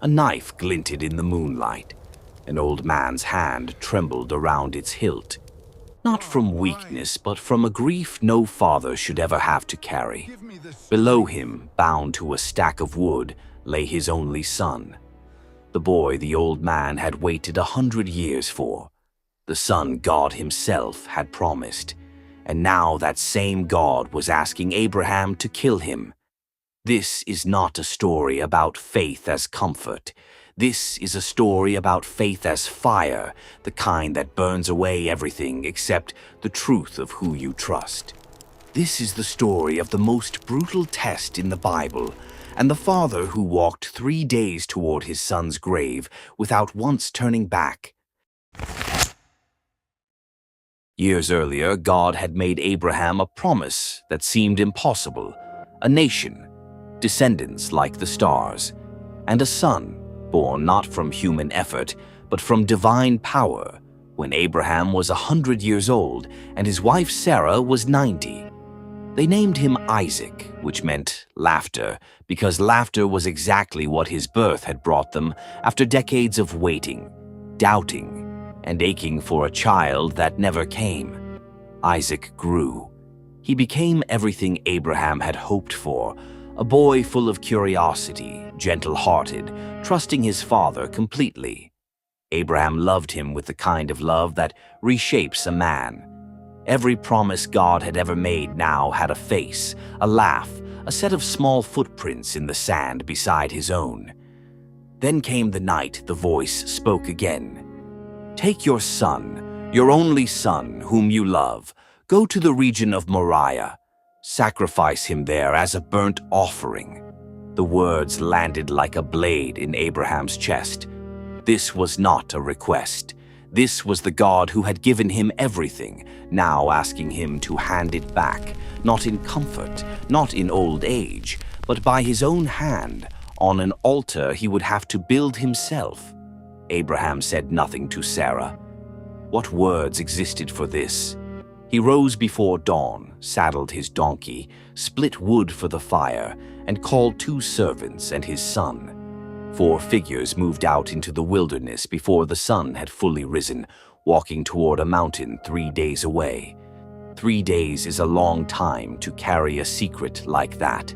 knife glinted in the moonlight. An old man's hand trembled around its hilt. Not from weakness, but from a grief no father should ever have to carry. Below him, bound to a stack of wood, lay his only son. The boy the old man had waited 100 years for. The son God himself had promised. And now that same God was asking Abraham to kill him. This is not a story about faith as comfort. This is a story about faith as fire, the kind that burns away everything except the truth of who you trust. This is the story of the most brutal test in the Bible, and the father who walked 3 days toward his son's grave without once turning back. Years earlier, God had made Abraham a promise that seemed impossible, a nation, descendants like the stars, and a son, born not from human effort, but from divine power, when Abraham was 100 years old and his wife Sarah was 90. They named him Isaac, which meant laughter, because laughter was exactly what his birth had brought them after decades of waiting, doubting, and aching for a child that never came. Isaac grew. He became everything Abraham had hoped for, a boy full of curiosity, gentle-hearted, trusting his father completely. Abraham loved him with the kind of love that reshapes a man. Every promise God had ever made now had a face, a laugh, a set of small footprints in the sand beside his own. Then came the night the voice spoke again. "Take your son, your only son, whom you love, go to the region of Moriah. Sacrifice him there as a burnt offering." The words landed like a blade in Abraham's chest. This was not a request. This was the God who had given him everything, now asking him to hand it back, not in comfort, not in old age, but by his own hand, on an altar he would have to build himself. Abraham said nothing to Sarah. What words existed for this? He rose before dawn, saddled his donkey, split wood for the fire, and called 2 servants and his son. 4 figures moved out into the wilderness before the sun had fully risen, walking toward a mountain 3 days away. 3 days is a long time to carry a secret like that.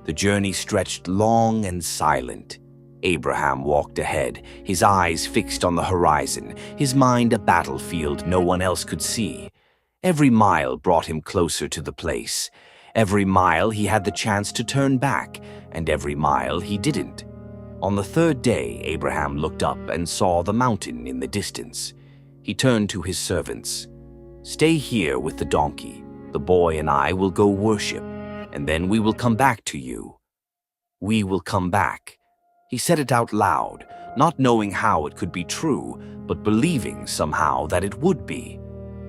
The journey stretched long and silent. Abraham walked ahead, his eyes fixed on the horizon, his mind a battlefield no one else could see. Every mile brought him closer to the place. Every mile he had the chance to turn back, and every mile he didn't. On the 3rd day, Abraham looked up and saw the mountain in the distance. He turned to his servants. "Stay here with the donkey. The boy and I will go worship, and then we will come back to you." "We will come back." He said it out loud, not knowing how it could be true, but believing somehow that it would be.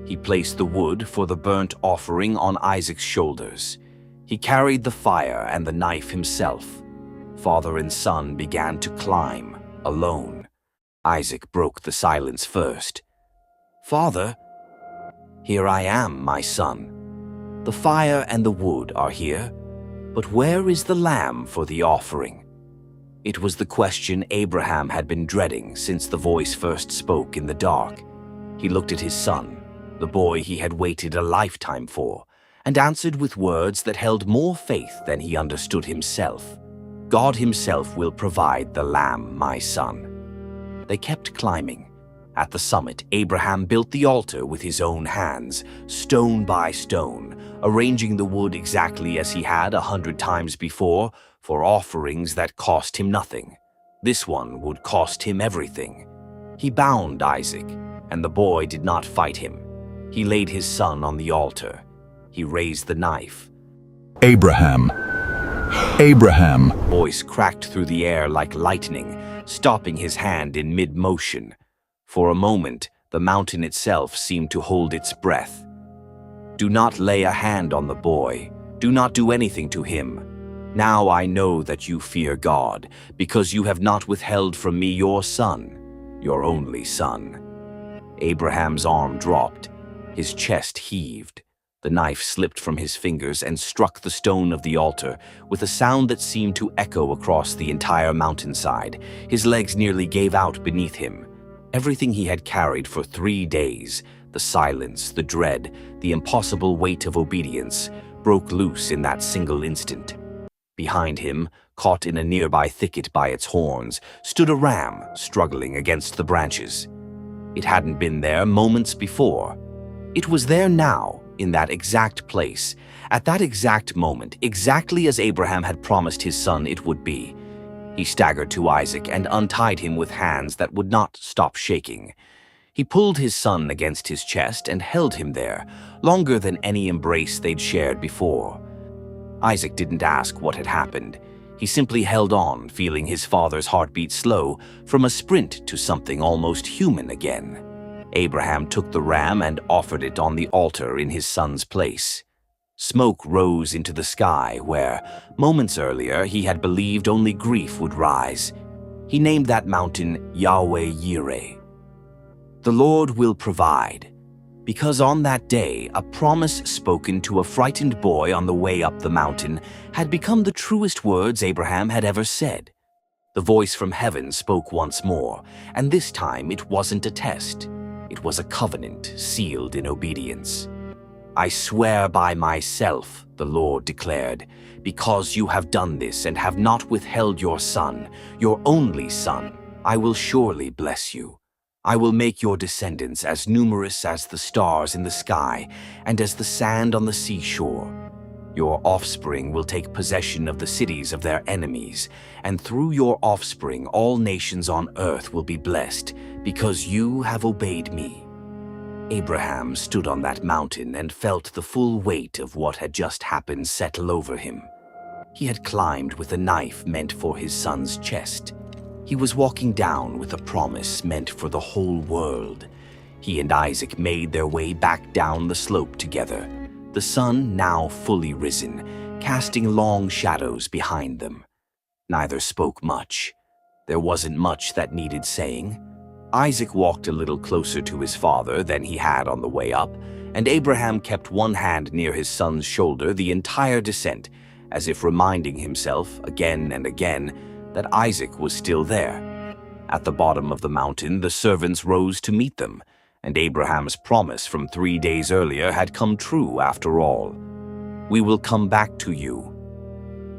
He placed the wood for the burnt offering on Isaac's shoulders. He carried the fire and the knife himself. Father and son began to climb, alone. Isaac broke the silence first. "Father?" "Here I am, my son. The fire and the wood are here, but where is the lamb for the offering?" It was the question Abraham had been dreading since the voice first spoke in the dark. He looked at his son, the boy he had waited a lifetime for, and answered with words that held more faith than he understood himself. "God himself will provide the lamb, my son." They kept climbing. At the summit, Abraham built the altar with his own hands, stone by stone, arranging the wood exactly as he had 100 times before, for offerings that cost him nothing. This one would cost him everything. He bound Isaac, and the boy did not fight him. He laid his son on the altar. He raised the knife. "Abraham! Abraham!" Voice cracked through the air like lightning, stopping his hand in mid-motion. For a moment, the mountain itself seemed to hold its breath. "Do not lay a hand on the boy. Do not do anything to him. Now I know that you fear God, because you have not withheld from me your son, your only son." Abraham's arm dropped. His chest heaved. The knife slipped from his fingers and struck the stone of the altar with a sound that seemed to echo across the entire mountainside. His legs nearly gave out beneath him. Everything he had carried for 3 days, the silence, the dread, the impossible weight of obedience, broke loose in that single instant. Behind him, caught in a nearby thicket by its horns, stood a ram struggling against the branches. It hadn't been there moments before. It was there now, in that exact place, at that exact moment, exactly as Abraham had promised his son it would be. He staggered to Isaac and untied him with hands that would not stop shaking. He pulled his son against his chest and held him there, longer than any embrace they'd shared before. Isaac didn't ask what had happened. He simply held on, feeling his father's heartbeat slow from a sprint to something almost human again. Abraham took the ram and offered it on the altar in his son's place. Smoke rose into the sky where, moments earlier, he had believed only grief would rise. He named that mountain Yahweh Yireh. The Lord will provide, because on that day, a promise spoken to a frightened boy on the way up the mountain had become the truest words Abraham had ever said. The voice from heaven spoke once more, and this time it wasn't a test. It was a covenant sealed in obedience. "I swear by myself," the Lord declared, "because you have done this and have not withheld your son, your only son, I will surely bless you. I will make your descendants as numerous as the stars in the sky and as the sand on the seashore. Your offspring will take possession of the cities of their enemies, and through your offspring all nations on earth will be blessed, because you have obeyed me." Abraham stood on that mountain and felt the full weight of what had just happened settle over him. He had climbed with a knife meant for his son's chest. He was walking down with a promise meant for the whole world. He and Isaac made their way back down the slope together, the sun now fully risen, casting long shadows behind them. Neither spoke much. There wasn't much that needed saying. Isaac walked a little closer to his father than he had on the way up, and Abraham kept one hand near his son's shoulder the entire descent, as if reminding himself again and again that Isaac was still there. At the bottom of the mountain, the servants rose to meet them, and Abraham's promise from 3 days earlier had come true after all. "We will come back to you."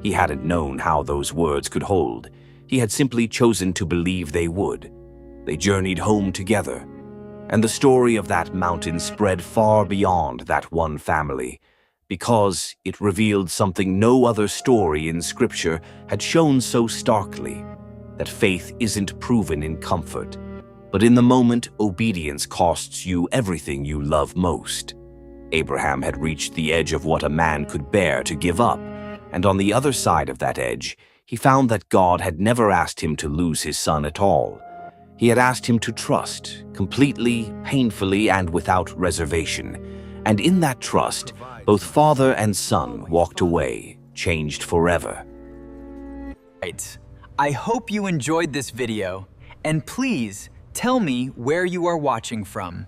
He hadn't known how those words could hold. He had simply chosen to believe they would. They journeyed home together, and the story of that mountain spread far beyond that one family, because it revealed something no other story in Scripture had shown so starkly, that faith isn't proven in comfort, but in the moment obedience costs you everything you love most. Abraham had reached the edge of what a man could bear to give up, and on the other side of that edge, he found that God had never asked him to lose his son at all. He had asked him to trust, completely, painfully, and without reservation. And in that trust, both father and son walked away, changed forever. Right. I hope you enjoyed this video, and please tell me where you are watching from.